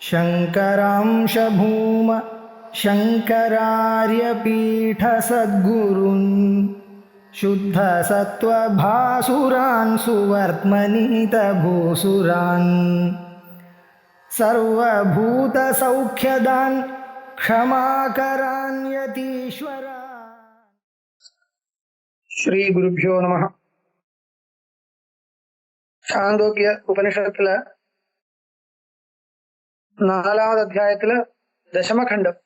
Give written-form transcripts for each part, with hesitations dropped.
शङ्करांश भूम शङ्करार्यपीठसद्गुरून् शुद्धसत्त्वभासुरान् सुवर्त्मनीतभूसुरान् सर्वभूतसौख्यदान् क्षमाकरान् यतीश्वरान्. श्री गुरुभ्यो नमः. சாந்தோக்கிய உபனிஷத்துல 4வது அத்தியாயத்துல தசமகண்டம்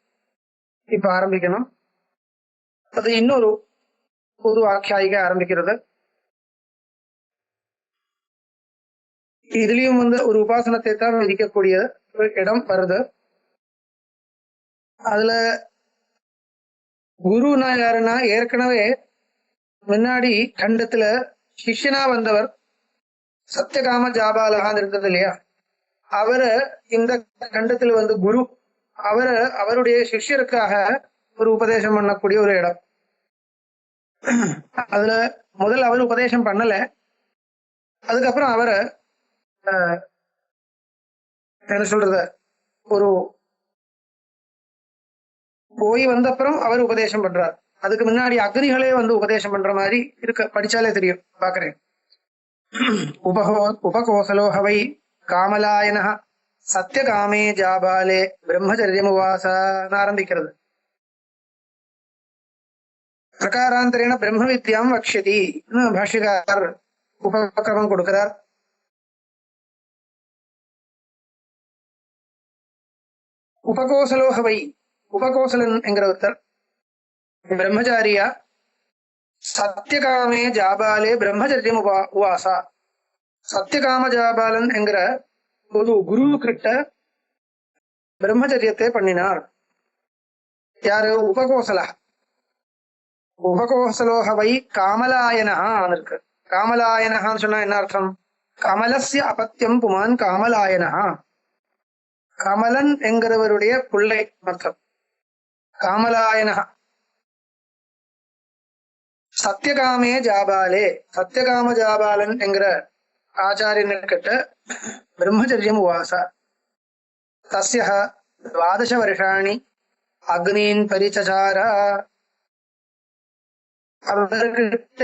இப்ப ஆரம்பிக்கணும். அது இன்னொரு பொது ஆக்கியாயிக ஆரம்பிக்கிறது. இதுலயும் ஒரு உபாசனத்தை தான் விதிக்கக்கூடிய ஒரு இடம் வருது. அதுல குருனா யாருன்னா, ஏற்கனவே முன்னாடி கண்டத்துல சிஷ்யனா வந்தவர் சத்தியகாம ஜாபாலகான் இருந்தது இல்லையா, அவரு இந்த கண்டத்துல குரு அவருடைய சிஷ்யருக்காக ஒரு உபதேசம் பண்ணக்கூடிய ஒரு இடம். அதுல முதல் அவர் உபதேசம் பண்ணல, அதுக்கப்புறம் அவரை என்ன சொல்றது, ஒரு போய் வந்த அப்புறம் அவர் உபதேசம் பண்றார். அதுக்கு முன்னாடி அக்னிகளே உபதேசம் பண்ற மாதிரி இருக்க, படிச்சாலே தெரியும். பாக்குறேன். உபகோசலோ ஹவை காமலாயன சத்தியகாமே ஜாபாலே பிரம்மச்சரியமுவாசன்னு ஆரம்பிக்கிறது. பிரகாராந்தரேன பிரம்ம வித்யாம் வக்ஷதி பாஷ்யக்காரர் உபக்கிரமம் கொடுக்கிறார். உபகோசலோஹவை, உபகோசலன் என்கிற ஒருத்தர் பிரம்மச்சாரியா சத்தியகாமே ஜாபாலே பிரம்மச்சரியம் உவாசா. சத்தியகாம ஜாபாலன் என்கிற ஒரு குரு கிட்ட பிரம்மச்சரியத்தை பண்ணினார். யாரு? உபகோசலா. உபகோசலோஹவை காமலாயனஹான்னு இருக்கு. காமலாயனஹான்னு சொன்னா என்ன அர்த்தம்? கமலஸ்ய அபத்தியம் புமான் காமலாயனஹா. கமலன் என்கிறவருடைய பிள்ளை அர்த்தம் காமலாயனஹா. சத்தியகாமே ஜாபாலே, சத்தியகாம ஜாபாலன் என்கிற ஆச்சாரியன்கிட்ட பிரம்மச்சரியம் உவாசா. தஸ்ய 12 வருஷாணி அக்னீன் பரிச்சசார. அவர்கிட்ட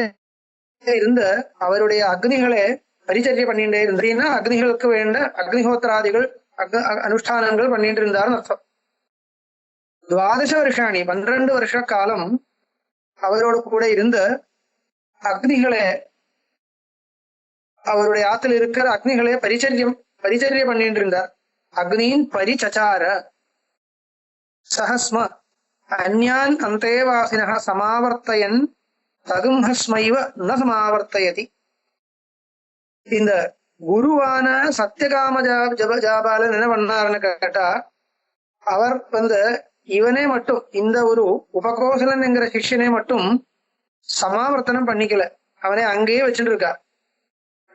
இருந்த அவருடைய அக்னிகளை பரிச்சரிய பண்ணிட்டே இருந்தீங்கன்னா, அக்னிகளுக்கு வேண்ட அக்னிஹோத்திராதிகள் அனுஷ்டானங்கள் பண்ணிட்டு இருந்தாருன்னு அர்த்தம். 12 வருஷாணி 12 வருஷ காலம் அவரோடு கூட இருந்த அக்னிகளை, அவருடைய ஆத்துல இருக்கிற அக்னிகளை பரிச்சரிய பண்ணிட்டு இருந்தார். அக்னியின் பரிச்சசார. சஹஸ்ம அந்யான் அந்தேவாசின சமாவர்த்தயன் தகும்ஹஸ்மைவ ந சமாவர்த்தயதி. இந்த குருவான சத்தியகாம ஜாபாலன் என்ன பண்ணாருன்னு கேட்டா, அவர் இவனே மட்டும், இந்த ஒரு உபகோசலன் என்கிற சிஷ்யனை மட்டும் சமாவர்த்தனம் பண்ணிக்கல. அவனே அங்கேயே வச்சுட்டு இருக்கா,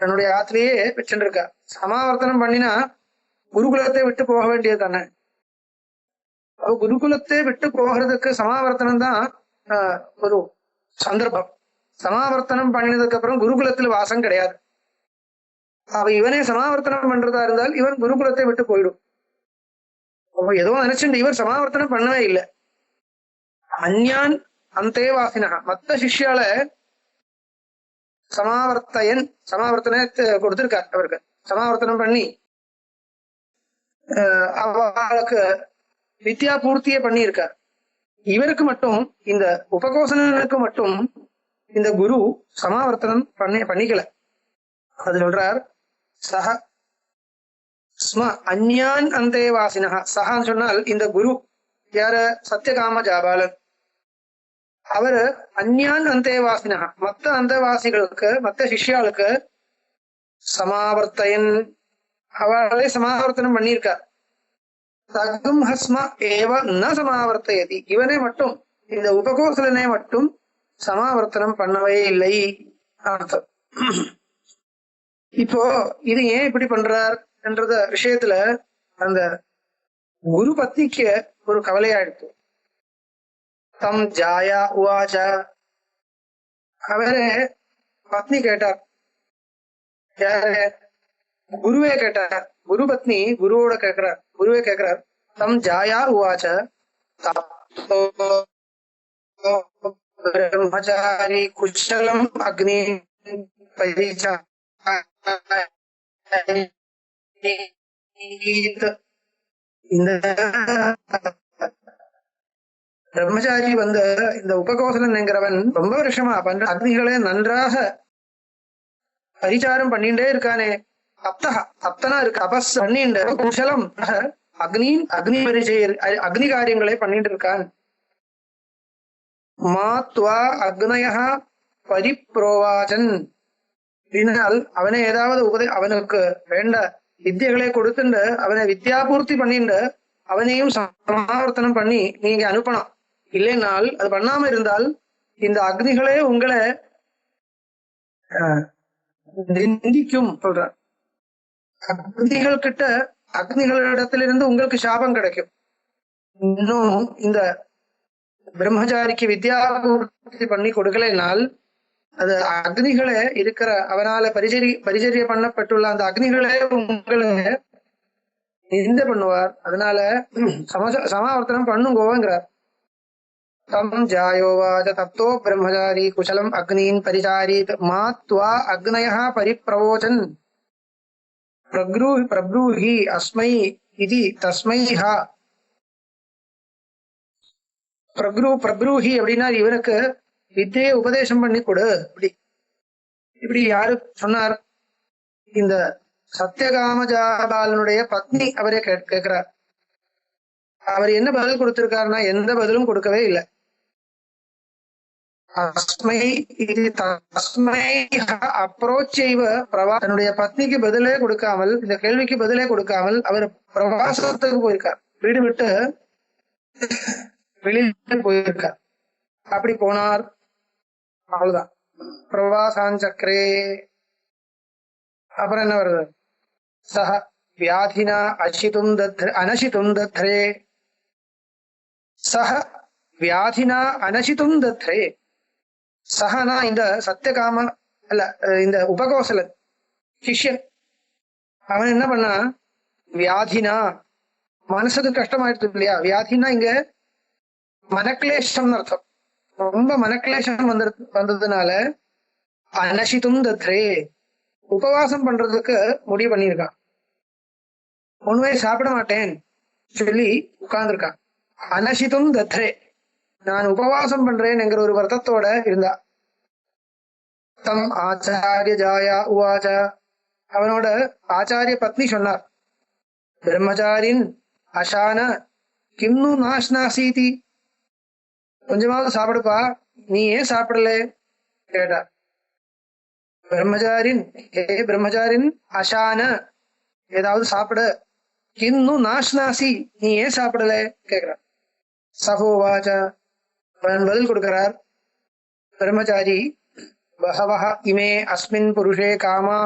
தன்னுடைய ஆத்திலேயே வச்சுட்டு இருக்கா. சமாவர்த்தனம் பண்ணினா குருகுலத்தை விட்டு போக வேண்டியது தானே. குருகுலத்தை விட்டு போகிறதுக்கு சமாவர்த்தனம் தான் ஒரு சந்தர்ப்பம். சமாவர்த்தனம் பண்ணினதுக்கு அப்புறம் குருகுலத்துல வாசம் கிடையாது. இவனே சமாவர்த்தனம் பண்றதா இருந்தால் இவன் குருகுலத்தை விட்டு போயிடும். ஏதோ நினைச்சுட்டு இவர் சமாவர்த்தனம் பண்ணவே இல்லை. அந்யான் அந்தேவாசினா, மத்த சிஷ்யால சமாவர்த்தனை கொடுத்திருக்கார். அவருக்கு சமாவர்த்தனம் பண்ணி அவளுக்கு வித்யா பூர்த்தியே பண்ணியிருக்கார். இவருக்கு மட்டும், இந்த உபகோசலனுக்கு மட்டும் இந்த குரு சமாவர்த்தனம் பண்ணிக்கல. அது சொல்றார். சஹ ஸ்ம அந்யான் அந்தேவாசினா. சஹான்னு சொன்னால் இந்த குரு யார? சத்தியகாம ஜாபாலன். அவரு அந்யான் அந்தேவாசினா, மத்த அந்தவாசிகளுக்கு, மத்த சிஷ்யாளுக்கு சமாவர்த்தயன், அவளை சமாவர்த்தனம் பண்ணியிருக்கார். தகும் ஹஸ்ம ஏவ ந சமாவர்த்தயதி. இவனே மட்டும், இந்த உபகோசலனை மட்டும் சமாவர்த்தனம் பண்ணவே இல்லை அர்த்தம். இப்போ இது ஏன் இப்படி பண்றார் என்றத விஷயத்துல அந்த குரு பத்னிக்கு ஒரு கவலையாயிடுச்சு. தம் ஜாயா உவாச்ச. அவரே பத்னி கேட்டார். யாரு? குருவே கேட்டார். குரு பத்னி குருவோட கேட்கிறார், குருவே கேட்கிறார். தம் ஜாயா உவாச்ச பிரம்மச்சாரி குஷலம் அக்னி பரிச்சா இந்த பிரம்மச்சாரி இந்த உபகோசலன் என்கிறவன் ரொம்ப வருஷமா பண்ற அக்னிகளை நன்றாக பரிச்சாரம் பண்ணிட்டே இருக்கானே. தப்தனா இருக்கு, தபஸ் பண்ணிட்டு குஷலம் அக்னி பரிச்சய அக்னி காரியங்களை பண்ணிட்டு இருக்கான். மாத்வா அக்னய பரிப்ரோவாச்சன், அவனை ஏதாவது அவனுக்கு வேண்ட வித்தியகளை கொடுத்துண்டு அவனை வித்யாபூர்த்தி பண்ணிட்டு அவனையும் சமாவர்த்தனம் பண்ணி நீங்க அனுப்பணும். இல்லைனால் அது பண்ணாம இருந்தால் இந்த அக்னிகளே உங்களை நிந்திக்கும் சொல்ற. அக்னிகளிடத்திலிருந்து உங்களுக்கு சாபம் கிடைக்கும். இன்னும் இந்த பிரம்மச்சாரிக்கு வித்யாபூர்த்தி பண்ணி கொடுக்கலைனால் அது அக்னிகளே இருக்கிற அவனால பரிச்சரிய பண்ணப்பட்டுள்ள அந்த அக்னிகளே உங்களை நிந்த பண்ணுவார். அதனால சமாவர்த்தனம் பண்ணுங்கோங்கிறார். தம் ஜாயோவாச்ச தப்தோ பிரம்மச்சாரி குசலம் அக்னீன் பரிச்சாரீத் மாத்வா அக்னயः பரிப்ரவோச்சன் பிரப்ரூஹி அஸ்மை இதி தஸ்மை ஹ. பிரப்ரூஹி அப்படின்னா இவனுக்கு வித்தையை உபதேசம் பண்ணி கொடு. இப்படி யாரு சொன்னார்? இந்த சத்தியகாமஜாபாலனுடைய பத்னி அவரே கேட்கிறார். அவர் என்ன பதில் கொடுத்திருக்காருன்னா எந்த பதிலும் கொடுக்கவே இல்லை. அப்ரோச் செய்வ தன்னுடைய பத்னிக்கு பதிலே கொடுக்காமல், இந்த கேள்விக்கு பதிலே கொடுக்காமல் அவர் பிரவாசத்துக்கு போயிருக்கார். வீடு விட்டு வெளியில் போயிருக்கார். அப்படி போனார். அவ்வளவுதான். பிரவாசாஞ்சக்கரே. அப்புறம் என்ன வருது? சஹ வியாதினா அனசித்தும் தத்ரே. சஹ வியாதினா அனசித்தும் தத்ரே. சஹனா இந்த சத்தியகாம அல்ல, இந்த உபகோசலன் சிஷ்யன். அவன் என்ன பண்ணா, வியாதினா மனசுக்கு கஷ்டமாயிடுது இல்லையா? வியாதினா இங்க மனக்லேஷம்னு அர்த்தம். ரொம்ப மனக்லேஷம் வந்ததுனால அனசித்தும் தத்ரே உபவாசம் பண்றதுக்கு முடிவு பண்ணியிருக்கான். ஒண்ணுமே சாப்பிட மாட்டேன் சொல்லி உட்கார்ந்துருக்கான். அனசித்தும் தத்ரே, நான் உபவாசம் பண்றேன் என்கிற ஒரு வருத்தத்தோட இருந்தா. தம் ஆச்சாரிய ஜாயா உவாச்ச, அவனோட ஆச்சாரிய பத்னி சொன்னார், பிரம்மச்சாரின் அசான கிம்னு நாஸ்னாசீதி, கொஞ்சமாவது சாப்பிடுப்பா, நீ ஏன் சாப்பிடல கேட்டா. பிரம்மச்சாரின் அசான ஏதாவது சாப்பிட, கின்னு நாஸ்னாசி நீ ஏன் சாப்பிடல கேக்குறார். சகோவாச்ச, அவன் பதில் கொடுக்கிறார். பிரம்மச்சாரி பஹவஹ இமே அஸ்மின் புருஷே காமா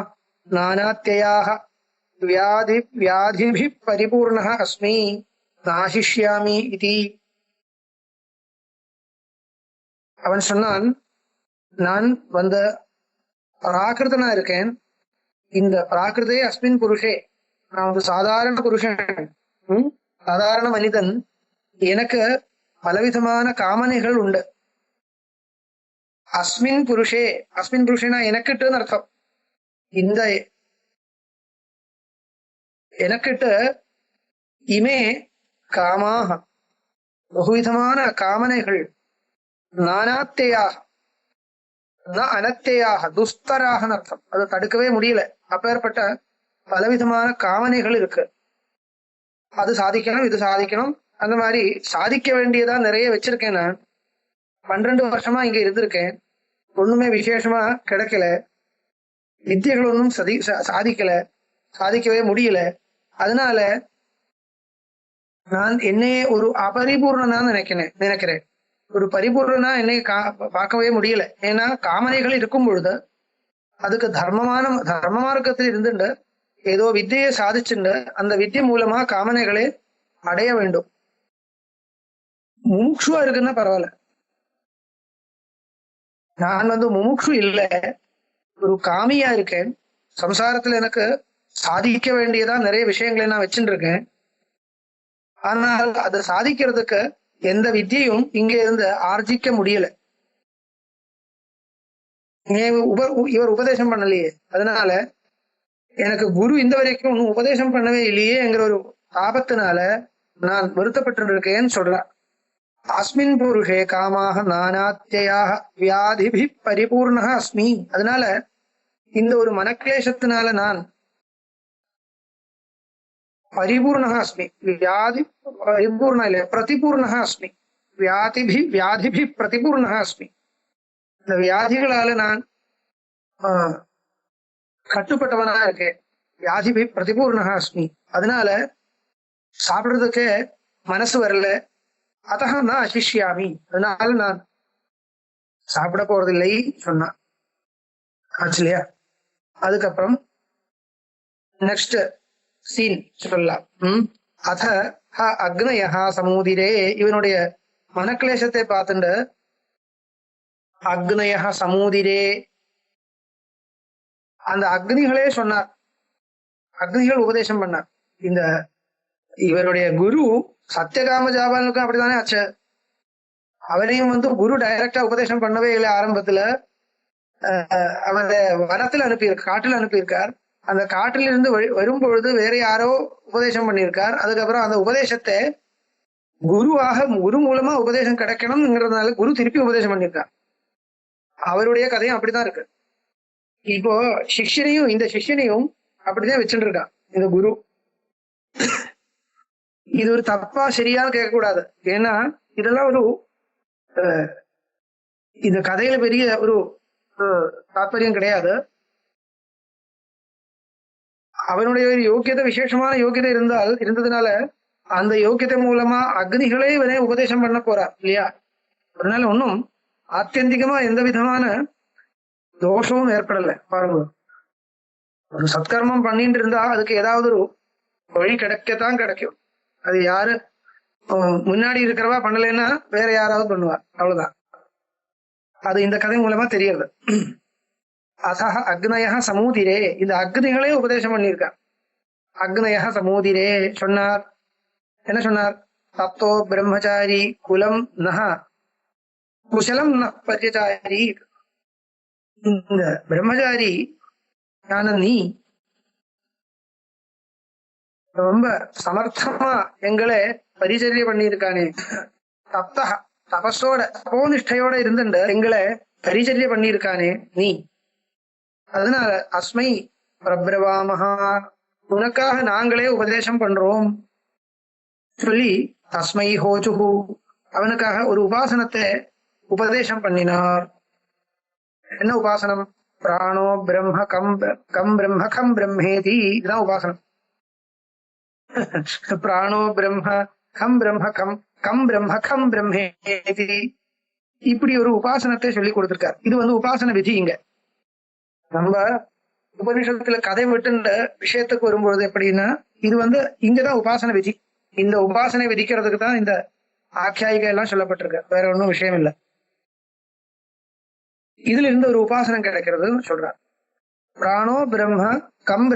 நானாத்யயாக வியாதிபி பரிபூர்ணः அஸ்மி நாசிஷ்யாமி இதி. அவன் சொன்னான், நான் பிராகிருதனா இருக்கேன். இந்த பிராகிருதே அஸ்மின் புருஷே, நான் ஒரு சாதாரண புருஷன், சாதாரண மனிதன். எனக்கு பலவிதமான காமனைகள் உண்டு. அஸ்மின் புருஷேனா எனக்கிட்டுன்னு அர்த்தம். இந்த எனக்கிட்டு இமே காமாக பகுவிதமான காமனைகள், நானாத்தேயாக அனத்தேயாக துஸ்தராக அர்த்தம். அதை தடுக்கவே முடியல. அப்பேற்பட்ட பலவிதமான காமனைகள் இருக்கு. அது சாதிக்கணும், இது சாதிக்கணும், அந்த மாதிரி சாதிக்க வேண்டியதா நிறைய வச்சிருக்கேன். நான் 12 வருஷமா இங்க இருந்திருக்கேன். ஒண்ணுமே விசேஷமா கிடைக்கல. வித்தியைகள் ஒன்றும் சாதிக்கவே முடியல. அதனால நான் என்னையே ஒரு அபரிபூர்ணனா நினைக்கிறேன். ஒரு பரிபூர்ணனா என்னை பார்க்கவே முடியல. ஏன்னா காமனைகள் இருக்கும் பொழுது அதுக்கு தர்ம மார்க்கத்தில் இருந்துட்டு ஏதோ வித்தியை சாதிச்சுண்டு அந்த வித்தியை மூலமா காமனைகளை அடைய வேண்டும். முமுட்சுவா இருக்குன்னா பரவாயில்ல. நான் முமுட்சு இல்லை, ஒரு காமியா இருக்கேன். சம்சாரத்துல எனக்கு சாதிக்க வேண்டியதா நிறைய விஷயங்களை நான் வச்சுட்டு இருக்கேன். ஆனால் அதை சாதிக்கிறதுக்கு எந்த வித்தியையும் இங்க இருந்து ஆர்ஜிக்க முடியல. இவர் உபதேசம் பண்ணலையே, அதனால எனக்கு குரு இந்த வரைக்கும் ஒன்னும் உபதேசம் பண்ணவே இல்லையேங்கிற ஒரு ஆபத்தினால நான் வருத்தப்பட்டு இருக்கேன்னு சொல்றேன். அஸ்மின் புருஷே காமாக நானாத்யாக வியாதிபி பரிபூர்ண அஸ்மி. அதனால இந்த ஒரு மனக்லேசத்தினால நான் பரிபூர்ண அஸ்மி, வியாதி பரிபூர்ண இல்ல பிரதிபூர்ண அஸ்மி, வியாதிபி பிரதிபூர்ண அஸ்மி. இந்த வியாதிகளால நான் கட்டுப்பட்டவனா இருக்கேன். வியாதிபி பிரதிபூர்ண அஸ்மி. அதனால சாப்பிடுறதுக்கு மனசு வரல. அத்தக நான் அசிஷ்யாமி, அதனால நான் சாப்பிட போறதில்லை சொன்னான். ஆச்சு இல்லையா? அதுக்கப்புறம் நெக்ஸ்ட் சீன் சொல்லலாம். அத அக்னயா சமூதிரே. இவனுடைய மனக்லேசத்தை பார்த்துட்டு அக்னயா சமூதிரே, அந்த அக்னிகளே சொன்னார். அக்னிகள் உபதேசம் பண்ணார். இந்த இவருடைய குரு சத்தியகாம ஜாபாலுக்கும் அப்படித்தானே ஆச்சு. அவரையும் குரு டைரக்டா உபதேசம் பண்ணவே இல்லை. ஆரம்பத்துல அவரை வனத்துல அனுப்பியிருக்கார், காட்டுல அனுப்பியிருக்கார். அந்த காட்டிலிருந்து வரும் பொழுது வேற யாரோ உபதேசம் பண்ணியிருக்கார். அதுக்கப்புறம் அந்த உபதேசத்தை குரு மூலமா உபதேசம் கிடைக்கணும்ங்கிறதுனால குரு திருப்பி உபதேசம் பண்ணியிருக்கார். அவருடைய கதையும் அப்படிதான் இருக்கு. இப்போ இந்த சிஷ்யனையும் அப்படிதான் வச்சுட்டு இருக்கான் இந்த குரு. இது ஒரு தப்பா சரியான்னு கேட்கக்கூடாது. ஏன்னா இதெல்லாம் ஒரு இந்த கதையில பெரிய ஒரு தாற்பயம் கிடையாது. அவனுடைய ஒரு யோக்கியதை, விசேஷமான யோக்கியதை இருந்ததுனால அந்த யோக்கியத்தை மூலமா அக்னிகளே இவனே உபதேசம் பண்ண போறார் இல்லையா? அதனால ஒன்னும் ஆத்தியந்திகமா எந்த விதமான தோஷமும் ஏற்படல. பாருங்க, ஒரு சத்கர்மம் பண்ணிட்டு இருந்தா அதுக்கு ஏதாவது ஒரு வழி கிடைக்கத்தான் கிடைக்கும். அது யாரு முன்னாடி இருக்கிறவா பண்ணலைன்னா வேற யாராவது பண்ணுவார், அவ்வளவுதான். அது இந்த கதை மூலமா தெரியுது. அசக அக்னயா சமூதிரே, இந்த அக்னிகளே உபதேசம் பண்ணியிருக்கார். அக்னயா சமூதிரே சொன்னார். என்ன சொன்னார்? தத்தோ பிரம்மச்சாரி குலம் நஹ குசலம் ந பரியச்சாரி. இந்த பிரம்மச்சாரி ஞான நீ ரொம்ப சமர்த்தமா எங்களை பரிச்சரிய பண்ணியிருக்கானே. தப்தா, தபஸோட தபோனிஷ்டையோட இருந்துட்டு எங்களை பரிச்சரிய பண்ணியிருக்கானே நீ. அதனால அஸ்மை பிரபிரவாமஹா, உனக்காக நாங்களே உபதேசம் பண்றோம் சொல்லி தஸ்மை ஹோச்சுஹு, அவனுக்காக ஒரு உபாசனத்தை உபதேசம் பண்ணினார். என்ன உபாசனம்? பிராணோ பிரம்ம கம் பிரம்ம கம் பிரம்மேதி. இதுதான் உபாசனம். பிராணோ பிரம்ம கம் பிரம்ம கம் பிரம்ம கம் பிரம்மேதி, இப்படி ஒரு உபாசனத்தை சொல்லி கொடுத்திருக்கார். இது உபாசன விதி. இங்க நம்ம உபநிஷத்துல கதை விட்டுன்ற விஷயத்துக்கு வரும்பொழுது எப்படின்னா, இது இங்கதான் உபாசன விதி. இந்த உபாசனை விதிக்கிறதுக்கு தான் இந்த ஆக்கியாயிகை எல்லாம் சொல்லப்பட்டிருக்கு, வேற ஒன்றும் விஷயம் இல்லை. இதுல இருந்து ஒரு உபாசனம் கிடைக்கிறதுன்னு சொல்றார். பிராணோ பிரம்ம கம்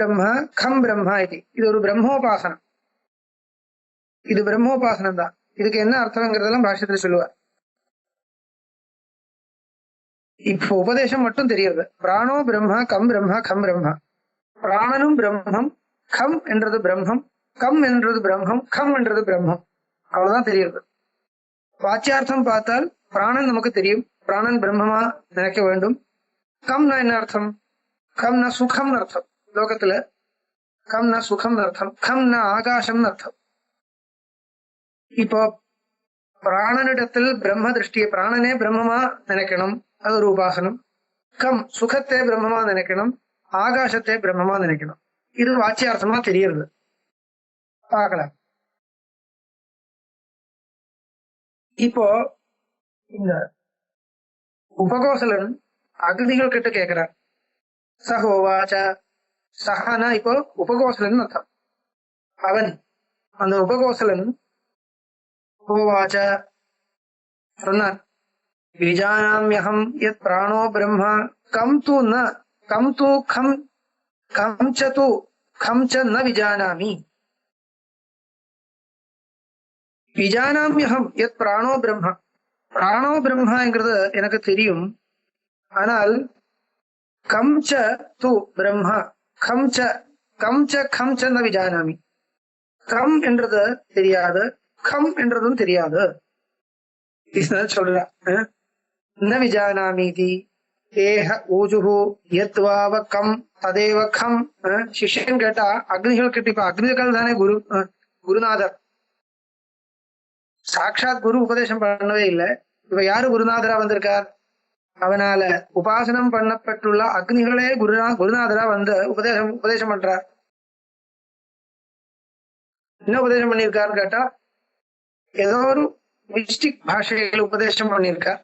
பிரம்ம இது. இது ஒரு பிரம்மோபாசனம். இது பிரம்மோபாசனம் தான். இதுக்கு என்ன அர்த்தங்கிறதெல்லாம் பாஷ்யத்துல சொல்லுவார். இப்போ உபதேசம் மட்டும் தெரியுது. பிராணோ பிரம்ம கம் பிரம்ம. பிராணனும் பிரம்மம், கம் என்றது பிரம்மம், கம் என்றது பிரம்மம், கம் என்றது பிரம்மம், அவ்வளவுதான் தெரியுது. வாச்சியார்த்தம் பார்த்தால் பிராணன் நமக்கு தெரியும், பிராணன் பிரம்மமா நினைக்க வேண்டும். கம்னா என்ன அர்த்தம்? கம்னா சுகம் அர்த்தம். லோகத்துல கம்னா சுகம் அர்த்தம், கம்னா ஆகாசம் அர்த்தம். இப்போ பிராணனிடத்தில் பிரம்ம திருஷ்டியை, பிராணனே பிரம்மமா நினைக்கணும், அது ஒரு உபாசனம். கம் சுகத்தை பிரம்மமா நினைக்கணும், ஆகாசத்தை பிரம்மமா நினைக்கணும். இது வாச்சியார்த்தமா தெரியுது. பார்க்கலாம். இப்போ இந்த உபகோசலன் அக்னிகள் கிட்ட கேட்கிறார். சகோவாச்ச, சஹனா இப்போ உபகோசலன் அர்த்தம். அவன் அந்த உபகோசலன் ஹோவாச்ச சொன்னார். விஜானாம்யஹம் யத் பிராணோ பிரம்ம கம் து ந கம் து கம் கம் ச து கம் ச ந விஜானாமி. விஜானாமியகம் யத் பிராணோ பிரம்ம. பிராணோ பிரம்மாங்கிறது எனக்கு தெரியும். ஆனால் கம் ச து பிரம்ம. கம் ச கம் ச கம் ச ந விஜானாமி. கம் என்றது தெரியாது, கம் என்றதும் தெரியாது. சொல்ற ந விஜானாமீதி ஏஹ ஊஜுஹு யத்வாவ கம் ததேவ கம். சிஷ்யன் கேட்டா அக்னிகள் கிட்ட, இப்ப அக்னிகள் தானே குருநாதர். சாட்சாத் குரு உபதேசம் பண்ணவே இல்லை. இப்ப யாரு குருநாதரா வந்திருக்கார்? அவனால உபாசனம் பண்ணப்பட்டுள்ள அக்னிகளே குருநாதரா வந்து உபதேசம் பண்றார். என்ன உபதேசம் பண்ணியிருக்காருன்னு கேட்டா ஏதோ ஒரு மிஸ்டிக் பாஷையில் உபதேசம் பண்ணியிருக்கார்.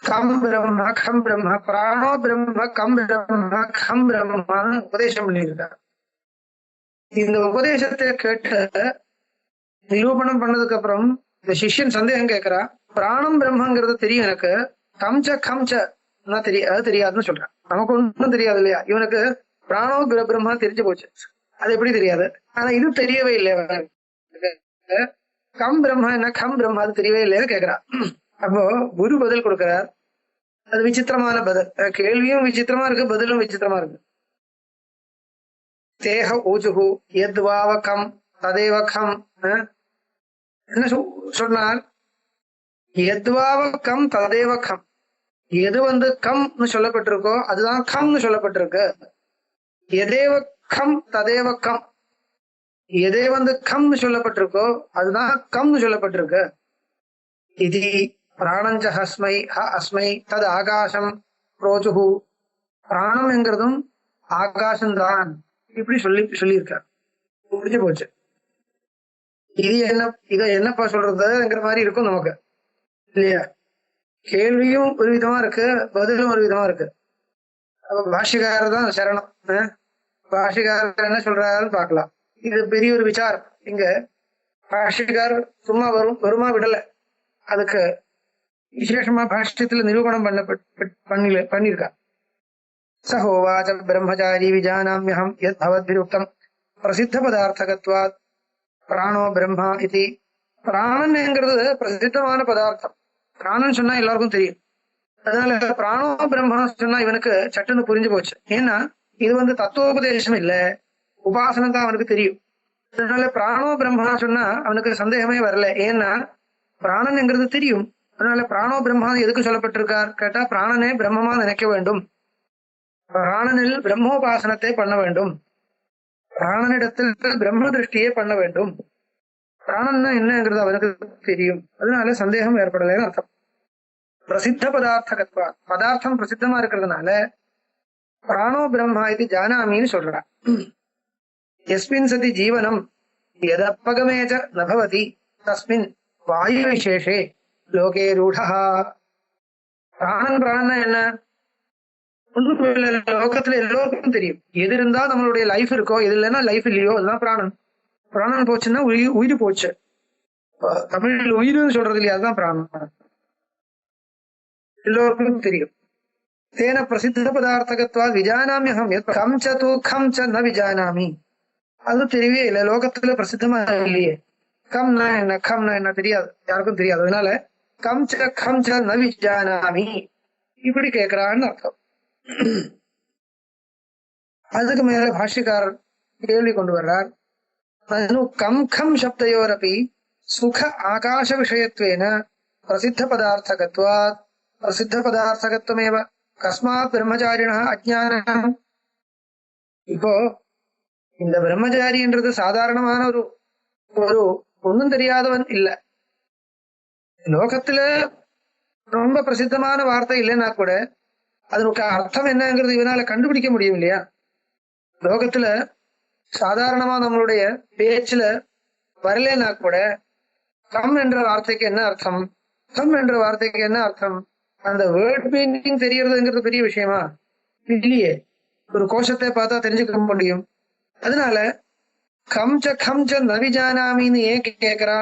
கம் பிரம்ம கம் பிரம்ம பிராணோ பிரம்ம கம் பிரம்ம கம் பிரம்மான்னு உபதேசம் பண்ணியிருக்கார். இந்த உபதேசத்தை கேட்டு நிரூபணம் பண்ணதுக்கு அப்புறம் இந்த சிஷ்யன் சந்தேகம் கேட்கிறா. பிராணம் பிரம்மங்கிறது தெரியும் எனக்கு, கம்ச அது தெரியாதுன்னு சொல்றான். நமக்கு ஒன்றும் தெரியாது இல்லையா? இவனுக்கு பிராணோ பிரம்மா தெரிஞ்சு போச்சு, அது எப்படி தெரியாது? ஆனா இது தெரியவே இல்லை. கம் பிரம்மா என்ன, கம் பிரம்மா அது தெரியவே இல்லைன்னு கேட்கிறான். அப்போ குரு பதில் கொடுக்கிறார். அது விசித்திரமான பதில். கேள்வியும் விசித்திரமா இருக்கு, பதிலும் விசித்திரமா இருக்கு. தேக ஊஜுஹு யத்வாவ கம் ததேவ கம். என்ன சொன்னார்? யத்வாவ கம் ததேவ கம். எது வந்து கம்னு சொல்லப்பட்டிருக்கோ அதுதான் கம்னு சொல்லப்பட்டிருக்கு. எதேவ கம் ததேவ கம். எதே வந்து கம்னு சொல்லப்பட்டிருக்கோ அதுதான் கம்னு சொல்லப்பட்டிருக்கு. இது பிராணஞ்ச ஹஸ்மை ஹ அஸ்மை தது ஆகாசம் புரோஜுஹு. பிராணம் என்கிறதும் ஆகாசம்தான், இப்படி சொல்லியிருக்கார். முடிஞ்சு போச்சு. இதை என்னப்பா சொல்றதுங்கிற மாதிரி இருக்கும் நமக்கு இல்லையா? கேள்வியும் ஒரு விதமா இருக்கு, பதிலும் ஒரு விதமா இருக்கு. பாஷிகாரர் தான் சரணம். பாஷிகாரர் என்ன சொல்றாருன்னு பார்க்கலாம். இது பெரிய ஒரு விசாரம். இங்க பாஷிகார் சும்மா வருமா விடல, அதுக்கு விசேஷமா பாஷ்யத்துல நிரூபணம் பண்ணிருக்கா. சஹோவாச்ச பிரம்மச்சாரி விஜானாம்யஹம் யத் பவத்பிருக்தம் பிரசித்த பதார்த்தகத்வாத் பிராணோ பிரம்மா இது. பிராணன்ங்கிறது பிரசித்தமான பதார்த்தம். பிராணன் சொன்னா எல்லாருக்கும் தெரியும். அதனால பிராணோ பிரம்மா சொன்னா இவனுக்கு சட்டுன்னு புரிஞ்சு போச்சு. ஏன்னா இது வந்து தத்துவோபதேசம் இல்ல, உபாசனம் தான் அவனுக்கு தெரியும். அதனால பிராணோ பிரம்மா சொன்னா அவனுக்கு சந்தேகமே வரல. ஏன்னா பிராணன்ங்கிறது தெரியும். அதனால பிராணோ பிரம்மா எதுக்கு சொல்லப்பட்டிருக்கார் கேட்டா, பிராணனே பிரம்மமா நினைக்க வேண்டும், பிராணனில் பிரம்மோபாசனத்தை பண்ண வேண்டும், பிராணனிடத்தில் பிரம்ம திருஷ்டியே பண்ண வேண்டும். பிராணன்னா என்னங்கிறது அவனுக்கு தெரியும். அதனால சந்தேகம் ஏற்படலைன்னு அர்த்தம். பிரசித்த பதார்த்தகத்வா, பதார்த்தம் பிரசித்தமா இருக்கிறதுனால பிராணோ பிரம்மா இது ஜானாமின்னு சொல்றான். எஸ்மின் சதி ஜீவனம் எதப்பகமேஜ நபவதி தஸ்மின் வாயு விசேஷே லோகே ரூடா. பிராணன் என்ன லோகத்துல எல்லோருக்கும் தெரியும். எது இருந்தா நம்மளுடைய லைஃப் இருக்கோ, எது இல்லைன்னா லைஃப் இல்லையோ, அதுதான் பிராணன். பிராணன் போச்சுன்னா உயிர் போச்சு. தமிழில் உயிர்னு சொல்றது இல்லையா, அதுதான் பிராணன். எல்லோருக்கும் தெரியும். தேன பிரசித்த பதார்த்தகத்வா விஜானாமியகம் கம் ச தூ கம் ச ந விஜானாமி. அது தெரியவே இல்லை, லோகத்துல பிரசித்தமா இல்லையே. கம்னா என்ன, கம்னா என்ன தெரியாது, யாருக்கும் தெரியாது. அதனால கம் ச ந விஜானாமி இப்படி கேட்கிறான்னு அர்த்தம். அதுக்கு மேல பாஷ்யக்காரர் கேள்வி கொண்டு வர்றார். கம் கம் சப்தயோரபி சுக ஆகாச விஷயத்வேன பிரசித்த பதார்த்தகத்வாத் பிரசித்த பதார்த்தகத்வமேவ கஸ்மாத் பிரம்மச்சாரிணா அஜ்ஞானம். இப்போ இந்த பிரம்மச்சாரின்றது சாதாரணமான ஒரு ஒன்னும் தெரியாதவன் இல்ல. லோகத்துல ரொம்ப பிரசித்தமான வார்த்தை இல்லைன்னா கூட அதனுக்கு அர்த்தம் என்னங்கிறது இவனால கண்டுபிடிக்க முடியும் இல்லையா? லோகத்துல சாதாரணமா நம்மளுடைய பேச்சுல வரலன்னா கூட கம் என்ற வார்த்தைக்கு என்ன அர்த்தம், கம் என்ற வார்த்தைக்கு என்ன அர்த்தம், அந்த வேர்ட் மீனிங் தெரியறதுங்கிறது பெரிய விஷயமா இல்லையே. ஒரு கோஷத்தை பார்த்தா தெரிஞ்சுக்க முடியும். அதனால கம் ச நவிஜானாமின்னு ஏன் கேட்கிறா?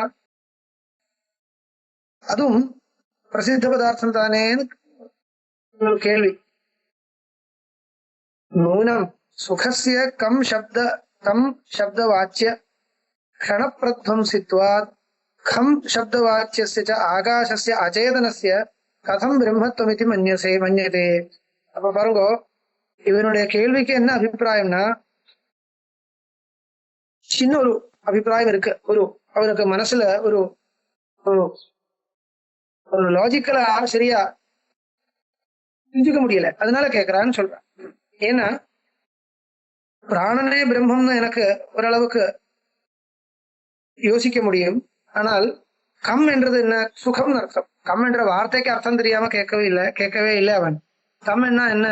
அதுவும் பிரசித்த பதார்த்தம் தானேன்னு ஒரு கேள்வி. நூனம் சுகஸ்ய கம் சப்தவாச்சிய க்ஷணப்ரத்வம்சித்வாத் கம் சப்தவாச்சியஸ்ய ச ஆகாசஸ்ய அச்சேதனஸ்ய கதம் பிரம்மத்வமிதி மன்யதே. அப்ப பாருங்க, இவனுடைய கேள்விக்கு என்ன அபிப்பிராயம்னா, சின்ன ஒரு அபிப்பிராயம் இருக்கு. அவருக்கு மனசுல ஒரு ஒரு லாஜிக்கலா சரியா புரிஞ்சுக்க முடியல, அதனால கேக்குறான்னு சொல்றான். ஏன்னா பிராணனே பிரம்மம்னு எனக்கு ஓரளவுக்கு யோசிக்க முடியும். ஆனால் கம் என்றது என்ன? சுகம்னு அர்த்தம். கம் என்ற வார்த்தைக்கு அர்த்தம் தெரியாம கேட்கவே இல்லை அவன். கம் என்ன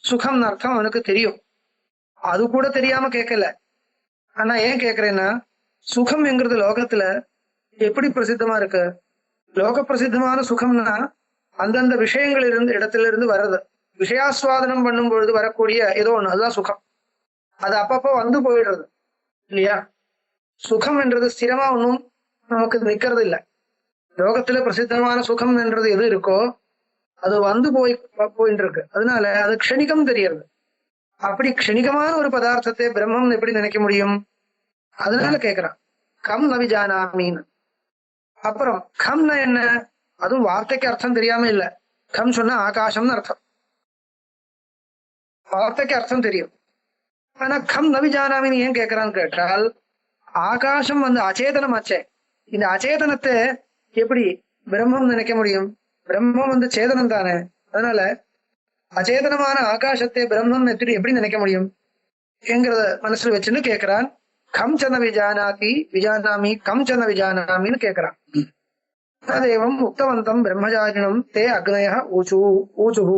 சுகம்னு அர்த்தம் அவனுக்கு தெரியும், அது கூட தெரியாம கேட்கல. ஆனா ஏன் கேக்குறேன்னா, சுகம் என்கிறது லோகத்துல எப்படி பிரசித்தமா இருக்கு? லோக பிரசித்தமான சுகம்னா அந்தந்த இடத்துல இருந்து வர்றது. விஷயாஸ்வாதனம் பண்ணும் பொழுது வரக்கூடிய ஏதோ ஒண்ணு, அதுதான் சுகம். அது அப்பப்போ வந்து போயிடுறது இல்லையா? சுகம் என்றது ஸ்திரமா ஒன்றும் நமக்கு நிக்கிறது இல்லை. லோகத்துல பிரசித்தமான சுகம் என்றது எது இருக்கோ அது வந்து போயிட்டு இருக்கு. அதனால அது க்ஷணிகம் தெரியறது. அப்படி க்ஷணிகமான ஒரு பதார்த்தத்தை பிரம்மம் எப்படி நினைக்க முடியும்? அதனால கேக்குறான் கம் நவிஜானாமின்னு. அப்புறம் கம்னா என்ன? அதுவும் வார்த்தைக்கு அர்த்தம் தெரியாம இல்ல. கம் சொன்னா ஆகாசம்னு அர்த்தம், வார்த்தைக்கு அர்த்தம் தெரியும். ஆனா கம் நவிஜானாமின்னு ஏன் கேட்கிறான்னு கேட்டால், ஆகாசம் அச்சேதனமாச்சே. இந்த அச்சேதனத்தை எப்படி பிரம்மம் நினைக்க முடியும்? பிரம்மம் சேதனம் தானே. அதனால அச்சேதனமான ஆகாசத்தை பிரம்மம் எப்படி நினைக்க முடியும் என்கிறத மனசுல வச்சுன்னு கேட்கிறான். கம் சன விஜானாமி கம் சன விஜானாமின்னு கேட்கிறான். ததேவம் உக்தவந்தம் பிரம்மஜாரிணம் தே அக்னயः ஊச்சுः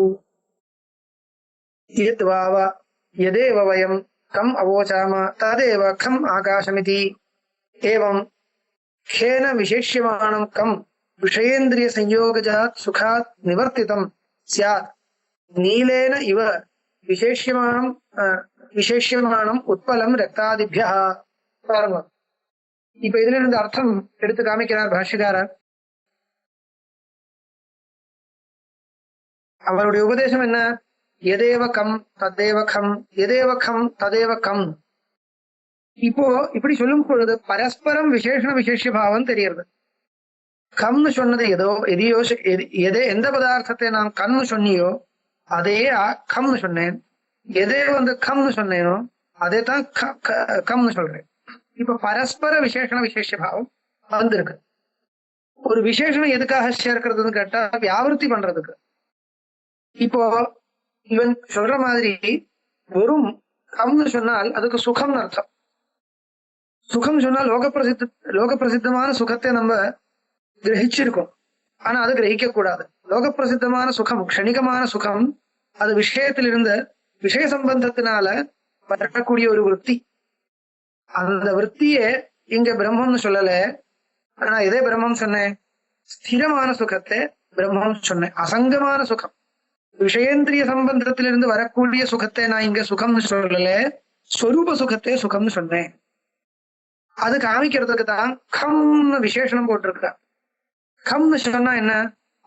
யதேவ வயம் கம் அவோச்சாம ததேவ கம் ஆகாசமிதி. ஏவம் கேன விசேஷ்யமானம் கம் விஷயேந்திரிய சம்யோகஜாத் சுகாத் நிவர்த்திதம் ஸ்யாத் நீலேன இவ விசேஷ்யமானம் உட்பலம் ரக்தாதிபியா. பாருங்க, இப்ப இதுல இருந்து அர்த்தம் எடுத்து காமிக்கிறார் பாஷ்யக்காரர். அவருடைய உபதேசம் என்ன? எதேவ கம் ததேவ கம், எதேவ கம் ததேவ கம். இப்போ இப்படி சொல்லும் பொழுது பரஸ்பரம் விசேஷ பாவம் தெரியறது. கம்னு சொன்னது எந்த பதார்த்தத்தை நான் கம்னு சொன்னியோ அதே கம்னு சொன்னேன். எதே கம்னு சொன்னேனோ அதே தான் கம்னு சொல்றேன். இப்ப பரஸ்பர விசேஷ பாவம் வந்திருக்கு. ஒரு விசேஷம் எதுக்காக சேர்க்கிறதுன்னு கேட்டா வியாவிருத்தி பண்றதுக்கு. இப்போ இவன் சொல்ற மாதிரி வெறும் கம்னு சொன்னால் அதுக்கு சுகம்னு அர்த்தம். சுகம் சொன்னால் லோக பிரசித்தமான சுகத்தை நம்ம கிரகிச்சிருக்கோம், ஆனா அது கிரகிக்க கூடாது. லோக பிரசித்தமான சுகம் க்ஷணிகமான சுகம், அது விஷயத்திலிருந்து விஷய சம்பந்தத்தினால வரக்கூடிய ஒரு விற்பி. அந்த விற்பியே இங்க பிரம்மம்னு சொல்லல. ஆனா எதே பிரம்மம் சொன்னேன்? ஸ்திரமான சுகத்தை பிரம்மம் சொன்னேன். அசங்கமான சுகம், விஷயேந்திரிய சம்பந்தத்திலிருந்து வரக்கூடிய சுகத்தை நான் இங்க சுகம்னு சொல்லல, ஸ்வரூப சுகத்தை சுகம்னு சொன்னேன். அது காமிக்கிறதுக்கு தான் கம்னு விசேஷனம் போட்டிருக்க. கம்னு சொன்னா என்ன?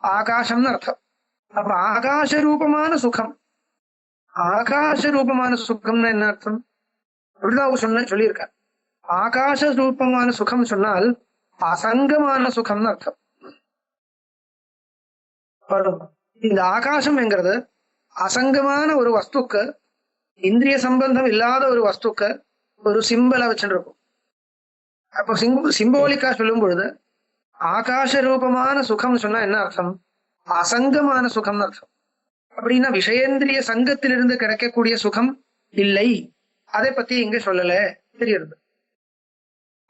ஆகாசம்னு அர்த்தம். அப்ப ஆகாச ரூபமான சுகம், ஆகாச ரூபமான சுகம்னு என்ன அர்த்தம்? அப்படிதான் சொல்லியிருக்க. ஆகாச ரூபமான சுகம் சொன்னால் அசங்கமான சுகம்னு அர்த்தம். இந்த ஆகாசம் என்கிறது அசங்கமான ஒரு வஸ்துக்கு, இந்திரிய சம்பந்தம் இல்லாத ஒரு வஸ்துக்கு ஒரு சிம்பலா வச்சுருக்கும். அப்போ சிம்போலிக்கா சொல்லும் பொழுது ஆகாச ரூபமான சுகம் சொன்னா என்ன அர்த்தம்? அசங்கமான சுகம்னு அர்த்தம். அப்படின்னா விஷயேந்திரிய சங்கத்திலிருந்து கிடைக்கக்கூடிய சுகம் இல்லை, அதை பத்தி இங்க சொல்லல தெரியுது.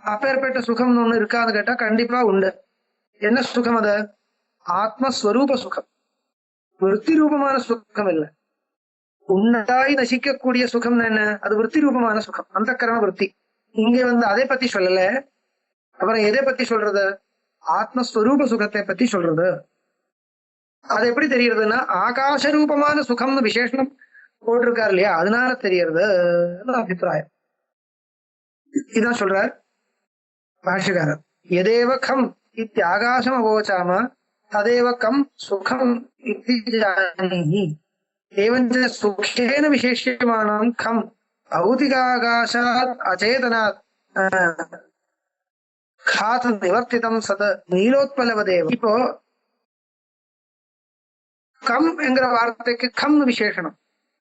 அப்பேற்பட்ட சுகம் ஒண்ணு இருக்கான்னு கேட்டா கண்டிப்பா உண்டு. என்ன சுகம் அது? ஆத்மஸ்வரூப சுகம், விருத்தி ரூபமான சுகம் இல்லை. உன்னதாய் நசிக்கக்கூடிய சுகம் என்ன? அது விருத்தி ரூபமான சுகம், அந்த கர்ம விருத்தி. இங்க அதை பத்தி சொல்லல. அப்புறம் எதை பத்தி சொல்றது? ஆத்மஸ்வரூப சுகத்தை பத்தி சொல்றது. அது எப்படி தெரியறதுன்னா ஆகாச ரூபமான சுகம்னு விசேஷம் போட்டிருக்காரு இல்லையா, அதனால தெரியறது அபிப்பிராயம். இதான் சொல்றார் பாஷ்யக்காரர். எதேவ கம் இத்தியாகாசம் அவோச்சாம ததேவ கம் சுகம் இத்தி ஜானீஹி ஏவஞ்ச சுகேன விசேஷ்யமானம் கம் भौतिकाकाशात् अचेतनात् घात निवर्तितम सत நீலோத்பலவதேவ. இப்போ கம் என்கிற வார்த்தைக்கு கம்னு விசேஷனம்,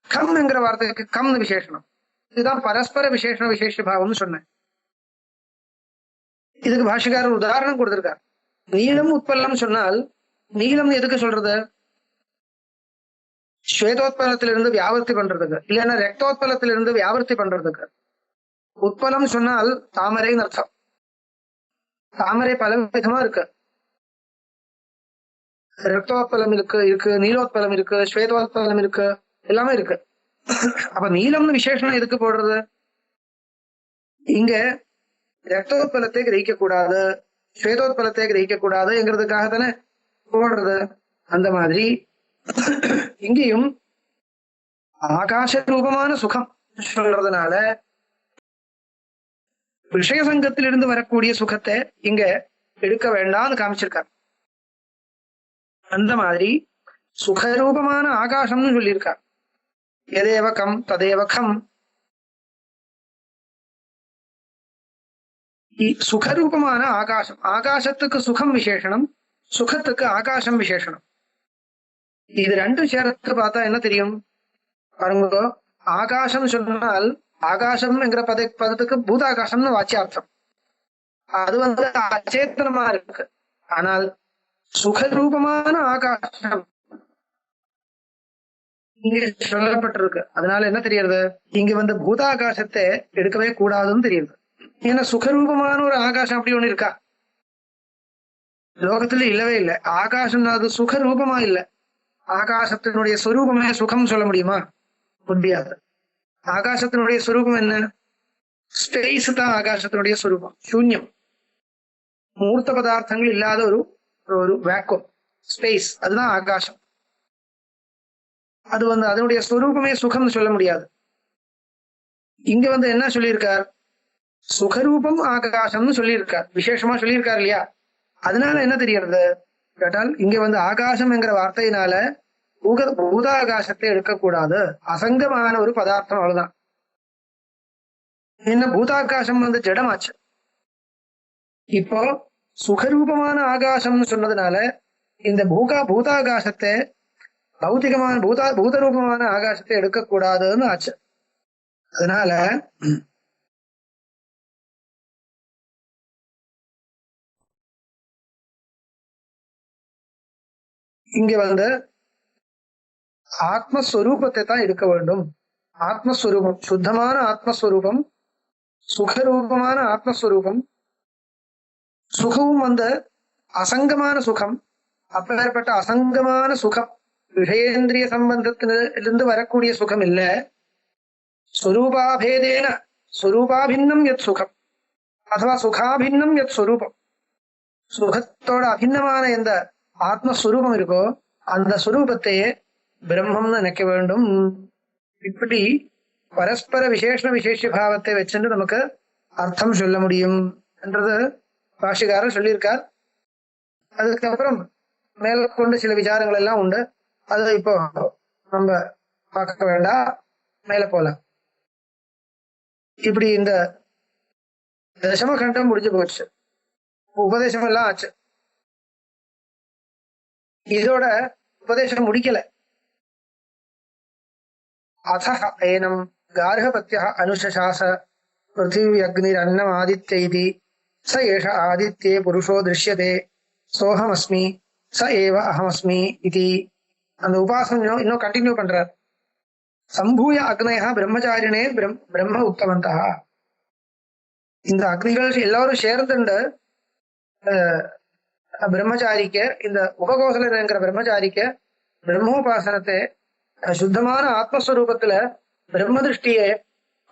கம் என்கிற வார்த்தைக்கு கம்னு விசேஷனம். இதுதான் பரஸ்பர விசேஷண விசேஷ பாவம்னு சொன்னேன். இதுக்கு பாஷிகாரர் உதாரணம் கொடுத்திருக்கார். நீளம் உட்பல்லம் சொன்னால் நீளம் எதுக்கு சொல்றது? ஸ்வேதோத்பலத்திலிருந்து வியாவர்த்தி பண்றதுக்கு, இல்லைன்னா ரக்தோத்பலத்திலிருந்து வியாவர்த்தி பண்றதுக்கு. உட்பலம் சொன்னால் தாமரைன்னு அர்த்தம். தாமரை பல விதமா இருக்கு. ரக்தோத்பலம் இருக்கு, நீலோத்பலம் இருக்கு, ஸ்வேதோத்பலம் இருக்கு, எல்லாமே இருக்கு. அப்ப நீளம்னு விசேஷம் எதுக்கு போடுறது? இங்க ரக்தோத்பலத்தை கிரகிக்க கூடாது, ஸ்வேதோத்பலத்தை கிரகிக்க கூடாதுங்கிறதுக்காக தானே போடுறது. அந்த மாதிரி இங்கேயும் ஆகாச ரூபமான சுகம் சொல்றதுனால விஷய சங்கத்திலிருந்து வரக்கூடிய சுகத்தை இங்க எடுக்க வேண்டாம்னு காமிச்சிருக்கார். அந்த மாதிரி சுகரூபமான ஆகாசம்னு சொல்லியிருக்கார். எதேவ கம் ததேவ கம். சுகரூபமான ஆகாசம், ஆகாசத்துக்கு சுகம் விசேஷனம், சுகத்துக்கு ஆகாசம் விசேஷனம். இது ரெண்டும் சேர்த்து பார்த்தா என்ன தெரியும் பாருங்க. ஆகாசம் சொன்னால் ஆகாசம் என்கிற பதத்துக்கு பூதாகாசம்னு வாச்சியார்த்தம். அது அச்சேத்தனமா இருக்கு. ஆனால் சுகரூபமான ஆகாசம் இங்க சொல்லப்பட்டிருக்கு. அதனால என்ன தெரியுது, இங்க பூதாகாசத்தை எடுக்கவே கூடாதுன்னு தெரியுது. ஏன்னா சுகரூபமான ஒரு ஆகாசம் அப்படி ஒண்ணு இருக்கா? லோகத்துல இல்லவே இல்லை. ஆகாசம் அது சுகரூபமா இல்லை. ஆகாசத்தினுடைய சொரூபமே சுகம் சொல்ல முடியுமா? முடியாது. ஆகாசத்தினுடைய சொரூபம் என்ன? ஸ்பேஸ் தான் ஆகாசத்தினுடைய சொரூபம். சூன்யம், மூர்த்த பதார்த்தங்கள் இல்லாத ஒரு வேக்கம், ஸ்பேஸ், அதுதான் ஆகாசம். அது அதனுடைய சொரூபமே சுகம்னு சொல்ல முடியாது. இங்க என்ன சொல்லியிருக்கார்? சுகரூபம் ஆகாசம்னு சொல்லியிருக்கார், விசேஷமா சொல்லியிருக்கார் இல்லையா? அதனால என்ன தெரியறது கேட்டால், இங்க ஆகாசம் என்கிற வார்த்தையினால பூதாகாசத்தை எடுக்கக்கூடாது, அசங்கமான ஒரு பதார்த்தம், அவ்வளவுதான். என்ன பூதாகாசம் ஜடமாச்சு. இப்போ சுகரூபமான ஆகாசம்னு சொன்னதுனால இந்த பூதாகாசத்தை பௌத்திகமான பூதரூபமான ஆகாசத்தை எடுக்கக்கூடாதுன்னு ஆச்சு. அதனால இங்க ஆத்மஸ்வரூபத்தை தான் எடுக்க வேண்டும். ஆத்மஸ்வரூபம், சுத்தமான ஆத்மஸ்வரூபம், சுகரூபமான ஆத்மஸ்வரூபம். சுகமும் அசங்கமான சுகம். அப்பேற்பட்ட அசங்கமான சுகம், விஷயேந்திரிய சம்பந்தத்திலிருந்து வரக்கூடிய சுகம் இல்ல. ஸ்வரூபாபேதேன ஸ்வரூபாபின்னம் யத் சுகம் அதுவா சுகாபின்னம் யத் ஸ்வரூபம். சுகத்தோட அபின்னமான எந்த ஆத்மஸ்வரூபம் இருக்கோ அந்த ஸ்வரூபத்தையே பிரம்மம்னு நினைக்க வேண்டும். இப்படி பரஸ்பர விசேஷ விசேஷ பாவத்தை வச்சுட்டு நமக்கு அர்த்தம் சொல்ல முடியும் என்றது பாஷிகாரர் சொல்லியிருக்கார். அதுக்கப்புறம் மேற்கொண்டு சில விசாரங்கள் எல்லாம் உண்டு. அது இப்போ நம்ம பார்க்க வேண்டாம், மேல போலாம். இப்படி இந்த தசம கண்டம் முடிஞ்சு போச்சு, உபதேசம் எல்லாம் ஆச்சு. இதோட உபதேசம் முடிக்கல. அத ஏனம் கார்ஹபத்ய அனுஷாச பிருத்திவி அக்னிர் அன்னம் ஆதித்யைதி ச ஏஷ ஆதித்யே புருஷோ திருஷ்யதே சோஹமஸ்மி ச ஏவ அஹமஸ்மி இது. அந்த உபாசனம் இன்னும் கண்டினியூ பண்றார். சம்பூய அக்னயா பிரம்மச்சாரினே பிரம்ம உத்தமந்தா. இந்த அக்னிகள் எல்லாரும் சேர்ந்துண்டு பிரம்மச்சாரிக்கு, இந்த உபகோசலங்கிற பிரம்மச்சாரிக்கு பிரம்மோபாசனத்தை சுத்தமான ஆத்மஸ்வரூபத்துல பிரம்ம திருஷ்டியை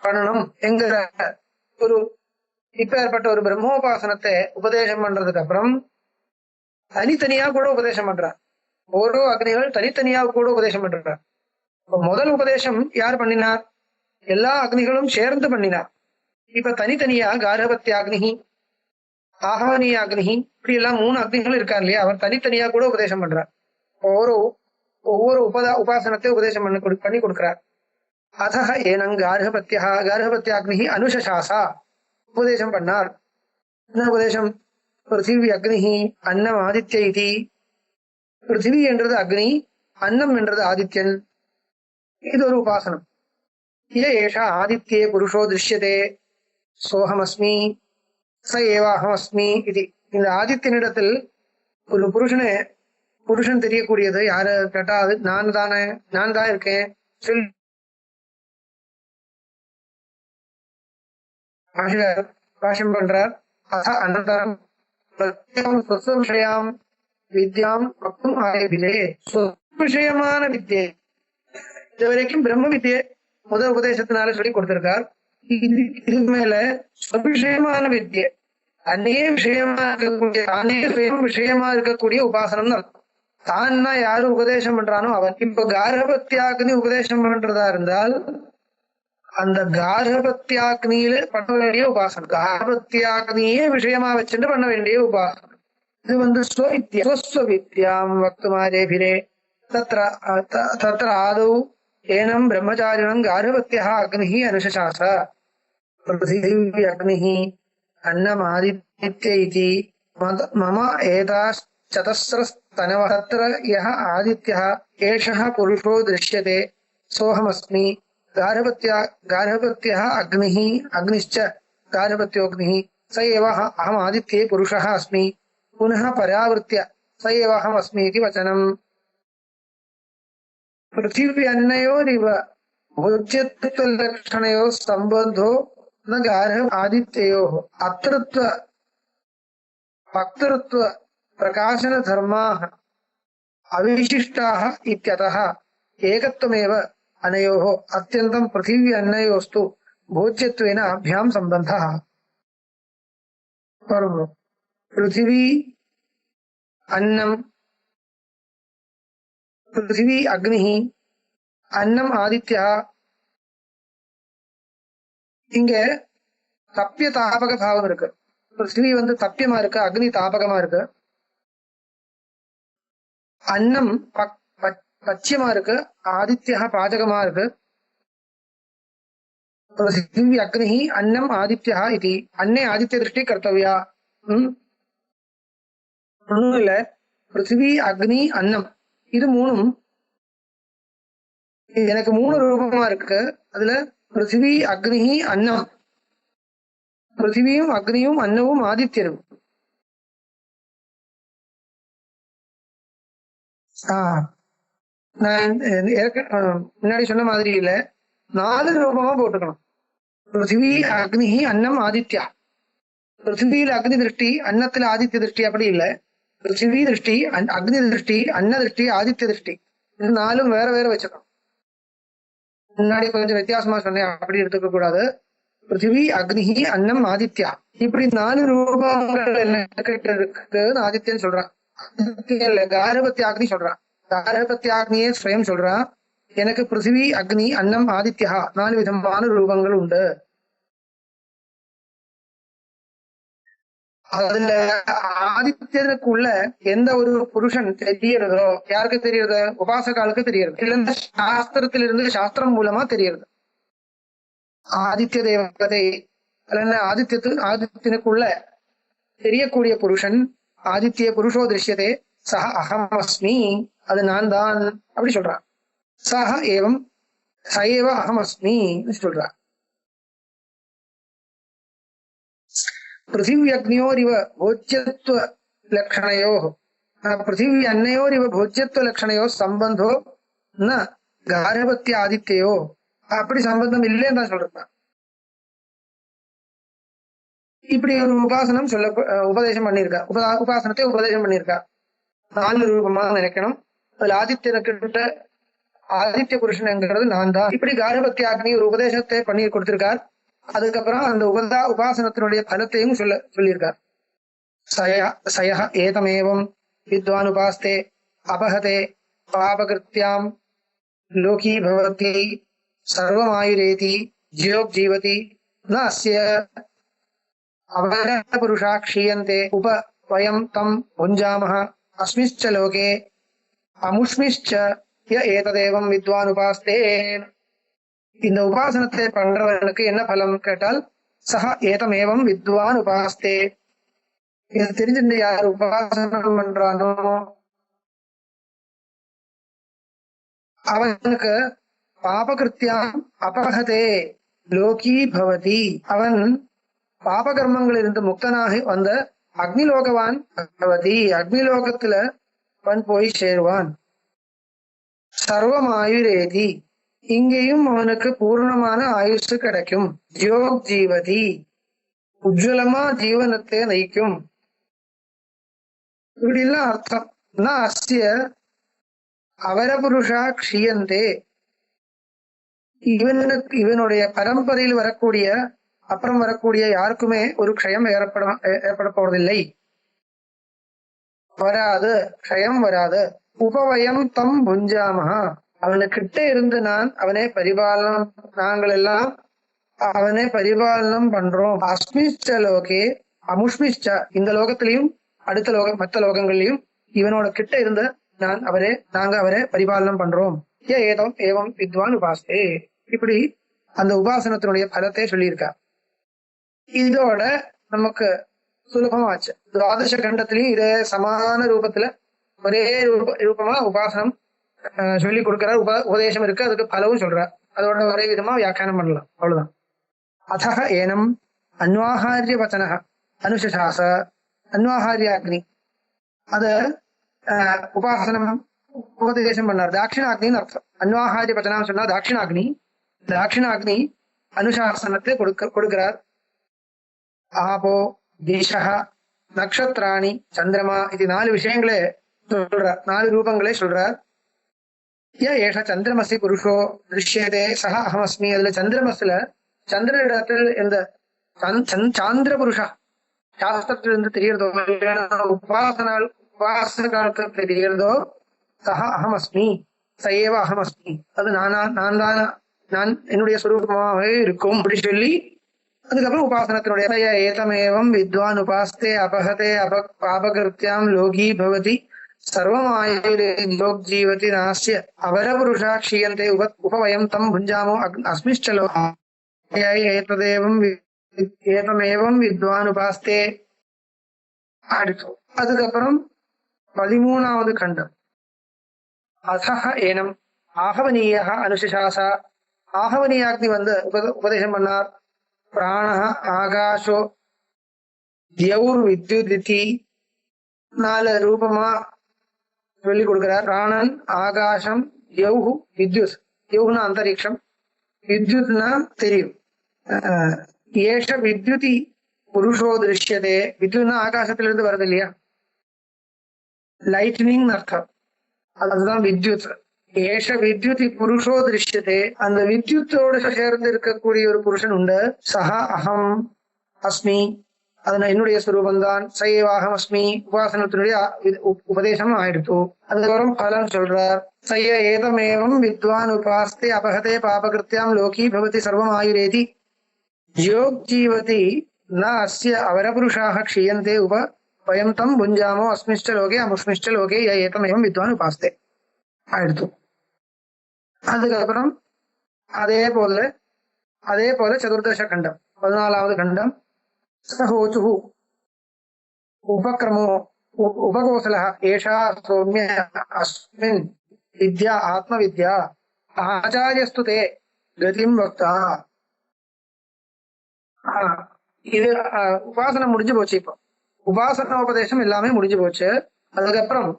பண்ணணும் என்கிற ஒரு இப்பேற்பட்ட ஒரு பிரம்மோபாசனத்தை உபதேசம் பண்றதுக்கு அப்புறம் தனித்தனியா கூட உபதேசம் பண்றார். ஓரோ அக்னிகள் தனித்தனியா கூட உபதேசம் பண்றார். முதல் உபதேசம் யார் பண்ணினார்? எல்லா அக்னிகளும் சேர்ந்து பண்ணினார். இப்ப தனித்தனியா கார்ஹபத்ய அக்னிஹி, ஆஹ்வானிய அக்னிஹி, இப்படி எல்லாம் 3 அக்னிகள் இருக்கார் இல்லையா, அவர் தனித்தனியா கூட உபதேசம் பண்றார். ஒவ்வொரு உபாசனத்தை உபதேசம் பண்ணி கொடுக்கிறார். அதஹ ஏனங் கார்ஹபத்யாக்னிஹி அனுஷசாசா உபதேசம் பண்ணார். என்ன உபதேசம்? பிருத்திவி அக்னிஹி அன்னம் ஆதித்ய இதி. பிருத்திவி என்றது அக்னி, அன்னம் என்றது ஆதித்யன். இது ஒரு உபாசனம். ஏஷா ஆதித்யே புருஷோ திருஷ்யதே சோஹமஸ்மி ச ஏவாஹமஸ்மி இது. இந்த ஆதித்யனிடத்தில் ஒரு புருஷன் தெரியக்கூடியது யாரு கேட்டா அது நான் தானே, நான் தான் இருக்கேன் சொல். பாஷ்யம் பண்றார். அனந்தரம் விஷயாம் வித்யாம் வக்தும் ஆரம்பிலே. விஷயமான வித்யை இது வரைக்கும் பிரம்ம வித்யை முதல் உபதேசத்தினால சொல்லி கொடுத்திருக்கார். இது மேல விஷயமான வித்யை, அன்னையே விஷயமா இருக்கக்கூடிய, தானே விஷயமா இருக்கக்கூடிய உபாசனம் அர்த்தம். தான்னா யாரு உபதேசம் பண்றானோ அவன். இப்ப கார்ஹபத்யாக்னி உபதேசம் பண்றதா இருந்தால் அந்த கார்ஹபத்யாக்னியில பண்ண வேண்டிய உபாசனம், கார்ஹபத்யாக்னியே விஷயமா வச்சுட்டு பண்ண வேண்டிய உபாசனம். இது ஸ்வவித்யாம் வக்துமாரேபிரே தத்ர ஆதௌ ஏனம் பிரம்மச்சாரிணம் கார்ஹபத்யः அக்னிஹி அனுஷசாச பிருத்திவி அக்னிஹி அன்னம் ஆதித்ய இதி மம ஏதாச்சதஸ்ரஸ்தனவ தத்ர யः ஆதித்யः ஏஷः புருஷோ திருஷ்யதே சோஹமஸ்மி गार्हपत्यः अग्निः अग्निश्च गार्हपत्योऽग्निः स एव अहम् आदित्ये पुरुषः अस्मि पुनः परावृत्य स एव अहम् अस्मि इति वचनम्. पृथिवी अन्नयोरिव भोज्यत्वलक्षणयोः सम्बन्धो न गार्ह आदित्ययोः अतृत्व भक्तृत्व प्रकाशन धर्माः अविशिष्टाः इत्यतः एकत्वमेव अनयोः अत्यन्तं पृथिवी अन्नयोस्तु भोज्यत्वेन अभ्यां सम्बन्धः. पृथिवी अन्नम पृथिवी अग्नि अन्नम आदित्य இங்க தப்பிய தாபக பாவம் இருக்கு. பிருத்திவி வந்து தப்பியமா இருக்கு, அக்னி தாபகமா இருக்கு. அன்னம் பச்சியமா இருக்கு, ஆதித்யா பாஜகமா இருக்கு. पृथिवी अग्नि अन्नम आदित्य इति अन्ने आदित्य दृष्टि कर्तव्या. पृथिवी अग्नि अन्नम இது மூணும் எனக்கு மூணு ரூபமா இருக்கு. அதுல பிருத்திவி அக்னி அன்னம், பிருத்திவியும் அக்னியும் அன்னமும் ஆதித்யரும். நான் முன்னாடி சொன்ன மாதிரி இல்ல, 4 ரூபமா போட்டுக்கணும். பிருத்திவி அக்னி அன்னம் ஆதித்யா. பிருத்திவியில அக்னி திருஷ்டி, அன்னத்துல ஆதித்ய திருஷ்டி அப்படி இல்லை. பிருத்திவி திருஷ்டி, அக்னி திருஷ்டி, அன்ன திருஷ்டி, ஆதித்ய திருஷ்டி, இது 4ம் வேற வேற வச்சுக்கணும். முன்னாடி கொஞ்சம் வித்தியாசமா சொன்னேன், அப்படி எடுத்துக்க கூடாது. பிருத்திவி அக்னி அன்னம் ஆதித்யா, இப்படி 4 ரூபங்கள் இருக்குன்னு ஆதித்யன்னு சொல்றான். கார்ஹபத்ய அக்னி சொல்றான். கார்ஹபத்யாக்னியே ஸ்வயம் சொல்றான், எனக்கு பிருத்திவி அக்னி அன்னம் ஆதித்யா 4 விதமான ரூபங்கள் உண்டு. அதுல ஆதித்யனுக்குள்ள எந்த ஒரு புருஷன் தெரியறதோ, யாருக்கு தெரியுது? உபாசகாலுக்கு தெரியுது. இல்ல சாஸ்திரத்திலிருந்து, சாஸ்திரம் மூலமா தெரியுது. ஆதித்ய தேவதை ஆதித்யனுக்குள்ள தெரியக்கூடிய புருஷன் ஆதித்ய புருஷோ திருஷ்யதே சஹ அகம் அஸ்மி, அது நான் தான் அப்படி சொல்றான். சஹ ஏவம் ச ஏவ அகம் அஸ்மி சொல்றான். पृथिवी अग्नियोरिव भोज्यत्व लक्षणयोः पृथिवी अन्नयोरिव भोज्यत्व लक्षणयोः संबंधो न गार्हपत्य आदित्ययो, அப்படி சம்பந்தம் இல்லைன்னு தான் சொல்றான். இப்படி ஒரு உபாசனம் உபதேசம் பண்ணியிருக்கா. உபாசனத்தை உபதேசம் பண்ணியிருக்கா. 4 ரூபமாக நினைக்கணும். அதுல ஆதித்யனுக்கிட்ட ஆதித்ய புருஷன்ங்கிறது நான் தான். இப்படி கார்ஹபத்ய அக்னி ஒரு உபதேசத்தை பண்ணி கொடுத்திருக்கார். அதுக்கப்புறம் அந்த உபாசனத்தினுடைய பலத்தையும் சொல்லியிருக்கார். சய ஏதமேவம் வித்வான் உபாஸ்தே அபஹதே பாபகிருத்யாம் லோகி பவதி சர்வமாயுரேதி ஜீவதி ந அஸ்ய அவரஹ புருஷா க்ஷீயந்தே உப வயம் தம் புஞ்சாமஹ அஸ்மிஷ்ச லோகே அமுஷ்மிஷ்ச ய ஏததேவம் வித்வான் உபாஸ்தே. இந்த உபாசனத்தை பண்றவனுக்கு என்ன பலம் கேட்டால் சஹ ஏதமேவம் வித்வான் உபாஸ்தே. இது தெரிஞ்சிருந்து யார் உபாசனம் பண்றானோ அவனுக்கு பாபகிருத்தியாம் அபகதே லோகி பவதி. அவன் பாபகர்மங்கள் இருந்து முக்தனாகி வந்த அக்னிலோகவான் பவதி. அக்னிலோகத்துல அவன் போய் சேருவான். சர்வமாயுரேதி, இங்கேயும் அவனுக்கு பூர்ணமான ஆயுசு கிடைக்கும். யோக் ஜீவதி, உஜ்வலமா ஜீவனத்தை நயிக்கும். இப்படிலாம் அர்த்தம். அஸ்ய அவரபுருஷா க்ஷியந்தே, இவனுடைய பரம்பரையில் வரக்கூடிய அப்புறம் வரக்கூடிய யாருக்குமே ஒரு க்ஷயம் ஏற்பட போவதில்லை, வராது, க்ஷயம் வராது. உபவயம் தம் புஞ்சாமஹா, அவனுக்கிட்ட இருந்து அவனே பரிபாலனம், நாங்கள் எல்லாம் அவனே பரிபாலனம் பண்றோம். அஸ்மிஷ்ட லோகே அமுஷ்மிஷ்ட, இந்த லோகத்திலையும் அடுத்த லோகம் மற்ற லோகங்கள்லயும் இவனோட கிட்ட இருந்து நாங்க அவரை பரிபாலனம் பண்றோம். ஏதம் ஏவம் வித்வான் உபாசே, இப்படி அந்த உபாசனத்தினுடைய பலத்தை சொல்லியிருக்கா. இதோட நமக்கு சுலபமாச்சு. துவாதச கண்டத்திலையும் இதே சமான ரூபத்துல ஒரே ரூபமா உபாசனம் சொல்லி கொடுக்கிறார். உபதேசம் இருக்கு, அதுக்கு பலவும் சொல்றார். அதோட ஒரே விதமா வியாக்கியானம் பண்ணலாம், அவ்வளவுதான். அதஹ ஏனம் அன்வாஹாரிய வச்சன அனுசாச அன்வாஹாரியாக்னி, அத உபாசனம் உபதேசம் பண்ணார். தாட்சிணாக்னின்னு அர்த்தம். அன்வாஹாரிய வச்சனம் சொன்னா தாட்சிணாக்னி. தாட்சிணாக்னி அனுசாசனத்தை கொடுக்கிறார். ஆபோ தேசஹ நக்ஷத்ராணி சந்திரமா, இது 4 விஷயங்களே சொல்றார், 4 ரூபங்களே சொல்றார். ஏஷ சந்திரமசி புருஷோ திருஷ்யதே சஹ அஹமஸ்மி. அதுல சந்திரமஸ்ல சந்திரனிடத்தில் இந்த சாந்திர புருஷா சாஸ்திரத்திலிருந்து தெரியறதோ, உபாசனாளுக்கு தெரியறதோ, சஹ அஹமஸ்மி சயேவ அஹமஸ்மி, அது நான் என்னுடைய சுரூபமாகவே இருக்கும் அப்படி சொல்லி அதுக்கப்புறம் உபாசனத்தினுடைய ஏதமேவம் வித்வான் உபாஸ்தே அபகதே பாபகிருத்தியாம் லோகி பவதி சர்வமாயுர்யோக் ஜீவதி நாஸ்ய அவரபுருஷா க்ஷீயந்தே உபவயம் தம் புஞ்சாமோ அஸ்மிஷ்டலோ ஏதமேவம் வித்வான் உபாஸ்தே. அதுக்கப்புறம் 13வது கண்டம். அதஹ ஏனம் ஆகவனீய அனுசாசா, ஆகவனியாக்னி உபதேசம் பண்ணார். பிராண ஆகாஷோ தியௌர் வித்யுதிதி, 4 ரூபமா சொல்லி கொடுக்கிறார். பிராணன், ஆகாசம், யௌஹு, வித்யுத். யௌஹுனா அந்தரிக்ஷம், வித்யுத்னா தெரியும். ஏஷ வித்யுதி புருஷோ திருஷ்யதே, வித்யுத்னா ஆகாசத்திலிருந்து வருது இல்லையா, லைட்னிங் அர்த்தம், அதுதான் வித்யுத். ஏஷ வித்யுதி புருஷோ திருஷ்யதே, அந்த வித்யுத்தோடு சேர்ந்து இருக்கக்கூடிய ஒரு புருஷன் உண்டு. சஹா அகம் அஸ்மி, அது என்னுடைய சுரூபந்தான். சைவாகம் அஸ்மி, உபாசனத்தினுடைய உபதேசம் ஆயிடுத்து. அதுக்கப்புறம் பலன் சொல்றார். சைய ஏதமேவம் வித்வான் உபாஸ்தே அபகதே பாபகிருத்தியாம் லோகி பவதி சர்வம் ஆயுரேதி யோக் ஜீவதி ந அஸ்ய அவரபுருஷாக க்ஷீயந்தே வயம் தம் புஞ்சாமோ அஸ்மிஷ்ட லோகே அமுஷ்மிஷ்ட லோகே ஏதமேவம் வித்வான் உபாஸ்தே ஆயிடுத்து. அதுக்கப்புறம் அதே போல சதுர்தச கண்டம் 14வது கண்டம். சஹோச்சு உபக்ரமோ உபகோசல ஏஷா சௌமிய அஸ்மின் வித்யா ஆத்மவித்யா ஆச்சாரியஸ்து தே கதிம் வக்தா. இது உபாசனம் முடிஞ்சு போச்சு. இப்போ உபாசனோபதேசம் எல்லாமே முடிஞ்சு போச்சு. அதுக்கப்புறம்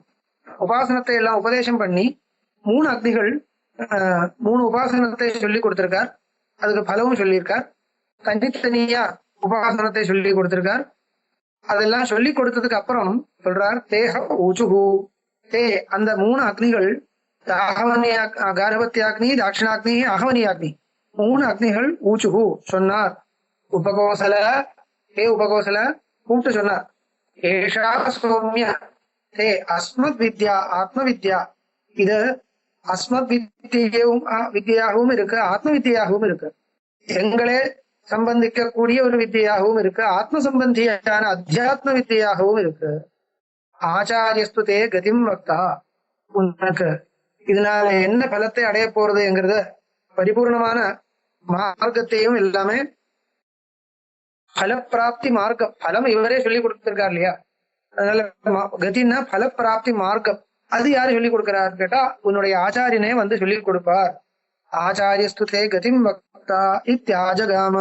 உபாசனத்தை எல்லாம் உபதேசம் பண்ணி 3 அக்னிகள் 3 உபாசனத்தை சொல்லி கொடுத்திருக்கார். அதுக்கு பலவும் சொல்லியிருக்கார். தனித்தனியா உபாசனத்தை சொல்லி கொடுத்திருக்கார். அதெல்லாம் சொல்லி கொடுத்ததுக்கு அப்புறம் சொல்றார், தேக ஊச்சுகு தே, அந்த 3 அக்னிகள் கார்பத்தியாக்னி, தாட்சிணாக்னி, அகவனியாக்னி, 3 அக்னிகள் ஊச்சுகு சொன்னார். உபகோசல, ஹே உபகோசல கூப்பிட்டு சொன்னார். ஏஷா சௌமிய தே அஸ்மத் வித்யா ஆத்மவித்யா, இது அஸ்மத் வித்யாகவும் இருக்கு, ஆத்ம வித்யாகவும் இருக்கு. எங்களே சம்பந்திக்கக்கூடிய ஒரு வித்தியாகவும் இருக்கு, ஆத்ம சம்பந்தியான அத்தியாத்ம வித்தியாகவும் இருக்கு. ஆச்சாரியஸ்துதே கதிம் வக்தா, உனக்கு இதனால என்ன பலத்தை அடைய போறதுங்கிறத பரிபூர்ணமான மார்க்கத்தையும் எல்லாமே பலப்பிராப்தி மார்க்கம், பலம் இவரே சொல்லி கொடுத்திருக்கார் இல்லையா? அதனால கதின்னா பலப்பிராப்தி மார்க்கம். அது யாரு சொல்லி கொடுக்கிறார் கேட்டா உன்னுடைய ஆச்சாரியனே வந்து சொல்லி கொடுப்பார். ஆச்சாரியஸ்துதே கதிம் வக்தா இத்தியாஜகாம.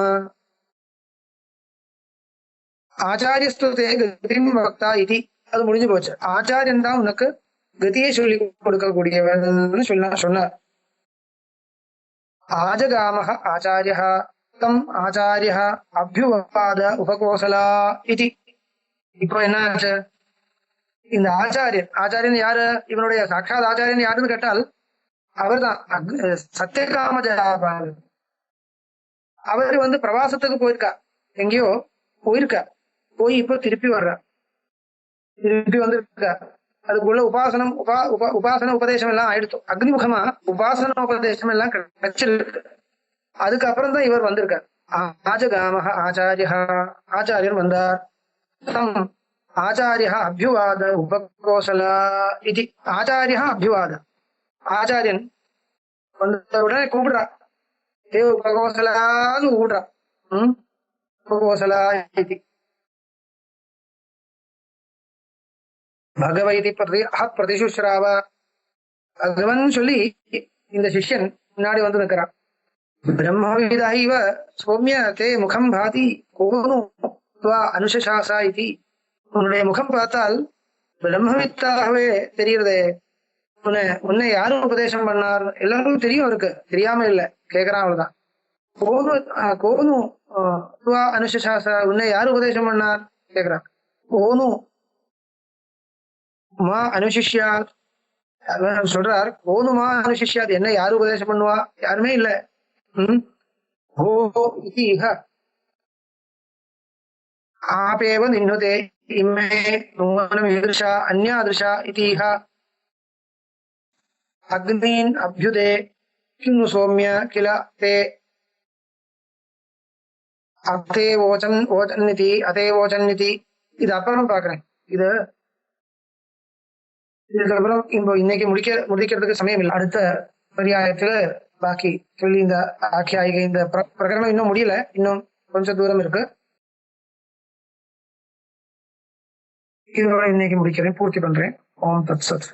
ஆச்சாரியஸ்துதே கதிம் வக்தா இதி, அது முடிஞ்சு போச்சு. ஆச்சாரியன் தான் உனக்கு கதியை சொல்லி கொடுக்கக்கூடியவன் சொன்னார். ஆஜகாமஹ ஆச்சாரிய தம் ஆச்சாரிய அபியுவாத உபகோசலா இதி. இப்போ என்ன ஆச்சு? இந்த ஆச்சாரியன் யாரு? இவனுடைய சாட்சாத் ஆச்சாரியன் யாருன்னு கேட்டால் அவர்தான் சத்தியகாம ஜாபால். அவர் வந்து பிரவாசத்துக்கு போயிருக்கா, எங்கேயோ போயிருக்கா, போய் இப்போ திருப்பி வந்திருக்கா. அதுக்குள்ள உபாசன உபதேசம் எல்லாம் ஆயிடுத்து. அக்னிமுகமா உபாசன உபதேசம் எல்லாம் கிடைச்சிருக்கு. அதுக்கப்புறம் தான் இவர் வந்திருக்கார். ஆஜகாமஹ ஆச்சாரியர் வந்தார். தம் ஆச்சாரிய அபியுவாத உபகோசலா இது. ஆச்சாரிய அபியுவாத, ஆச்சாரியன் வந்த உடனே கூப்பிடுறா, ஏ உபகோசலான்னு கூப்பிடுறா. உபகோசலா இது பகவதி பிரதிசுஷ்ராவ. பகவன் சொல்லி இந்த சிஷ்யன் முன்னாடி வந்து நிற்கிறான். பிரம்மவிதாயிவ சௌமிய தே முகம் பாதி கோனு துவா அனுஷாசா இது. உன்னுடைய முகம் பார்த்தால் பிரம்மவித்தாகவே தெரியுறதே. உன்னை யாரும் உபதேசம் பண்ணார்? எல்லாருக்கும் தெரியும், இருக்கு, தெரியாம இல்ல, கேக்குறான். அவள்தான் கோனு துவா அனுஷாசா, உன்னை யாரு உபதேசம் பண்ணார் கேக்குறான். கோனு மா அனுசிஷ்யா சொல்றார். கோனுமா அனுசிஷ்யா, என்ன யாரு உபதேசம் பண்ணுவா? யாருமே இல்ல. ஆபேவ நின்னுதே இமே நூனம் ஈதృశா அன்யாதృశா இதிஹ அக்னீன் அப்யுதே கிம் சௌமிய கில தே அதே ஓச்சன்னிதி. இது அப்புறம் பாக்குறேன். இதுக்கப்புறம் இப்போ இன்னைக்கு முடிக்கிறதுக்கு சமயம் இல்லை. அடுத்த பரியாயத்துல பாக்கி சொல்லி இந்த ஆக்கியாயிகை இந்த பிரகரணம் இன்னும் முடியல, இன்னும் கொஞ்சம் தூரம் இருக்கு. இதோட இன்னைக்கு முடிக்கிறேன், பூர்த்தி பண்றேன். ஓம் தத் சத்.